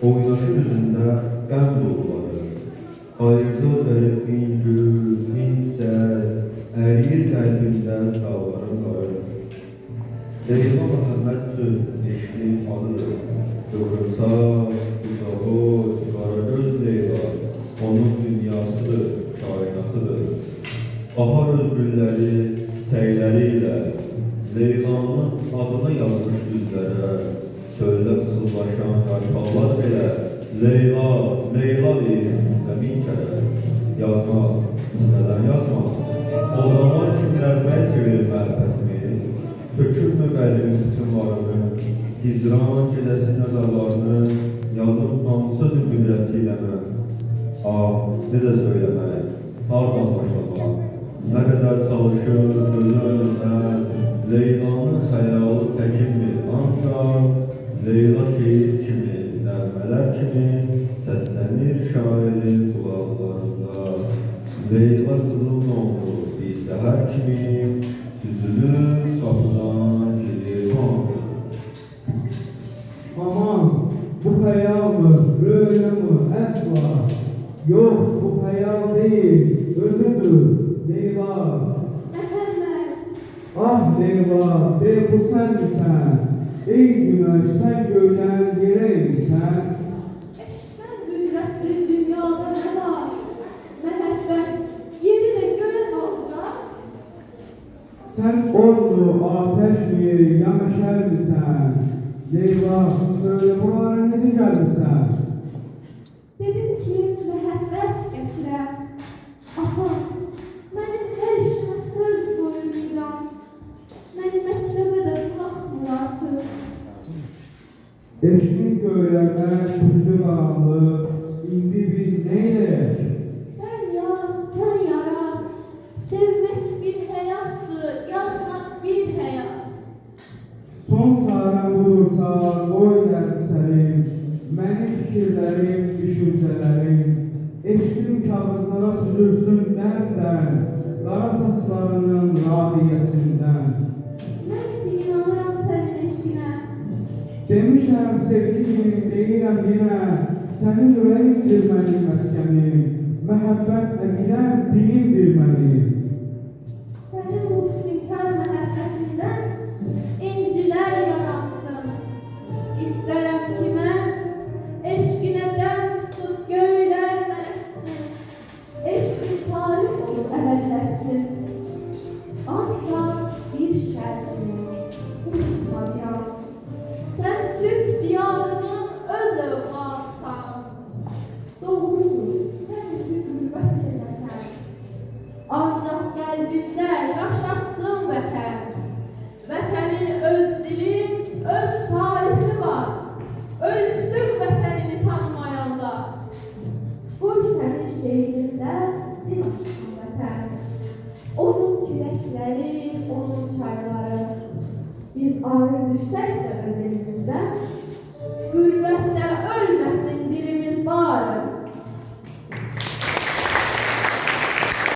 Oynaşır üzündə qəm doluları, ayırdı zərifin gül, hinsət, əriyir qəlbində dağların qarı. Leyla Məhəmməd söz eşqin adıdır, Qıvrımsaç, Uzaqoy, Qaragöz Leyla, onun dünyasıdır, kainatıdır. Bahar öz gülləri, səyləri ilə, Leylanın adını yazmış üzlərə, çöldə fısıldaşan yarpaqlar belə, Leyla, Leyla deyir və min kərə. Yazmaq, nədən yazmaq? O zaman kimlərməyə çevirir məhəbbətimi? Tökülmü qəlbimin bütün varını, hicran gedəsi nəzarlarını, yazıb nansız qüdrəti ilə mən. Necə söyləmək, hardan başlamaq? Nə qədər çalışır gözü önündən, Leylanın xəyalı çəkinmir, ancaq Leyla şeir kimi, nəğmələr kimi səslənir şairin qulaqlarında. Leyla qızıl noldu bir səhər kimi, süzülür qapıdan gelir hamı. Aman, bu xəyal mı, röya mı, əsla? Yox, bu xəyal deyil, özüdür, Leyla. Məhəmməd, Ah Leyla, de bu sən misən? Ey günəş, sən göydən yerə insən. eşqdən qüdrətli dünyada nə var? Məhəbbət yeri də görən olsa, Sən ordu, ateş mi, ya məşəl misən? Leyla, söyle buralara necə gəlmirsən? dedim ki, məhəbbət gətirəm. Aha, mənim hər işimə söz qoyulmuyam. Məni məktəbə də buraxmır artıq. Eşqin göylərdə tüzdü qaranlıq, indi biz neyləyək? Sən yaz, sən yara, sevmək bir həyatdır, yazmaq bir həyat. Son çarəm budursa, qoy dərdi səlim, mənim fikirlərim, düşüncələrim, eşqin kağızlara süzülsün dən-dən, qara saçlarının rahiyəsindən. Mən ki inanıram sənin eşqinə. Demişəm sevgilim, deyirəm yenə, sənin ürəyindir mənim məskənim, məhəbbət əqidəm, dinimdir mənim. Sənin bu sünkar məhəbbətindən incilər yaransın. İstərəm ki mən eşqinə dəm tutub göylər mənəfsin. Eşqin tarif olub əvəzlərsin. Ancaq bir şərtimi unutmayam. Sən Türk diyarının öz övladsan. Doğrudur, sən bir qürbət eləsən. Ancaq qəlbində yaşasın vətən. Vətənin öz dili, öz tarihi var. Ölsün vətənini tanımayanlar. Qoy sənin şeirində dizilsin vətən. Onun küləkləri, onun çayları. Biz ayrı düşsək də öz elimizdən, qürbətdə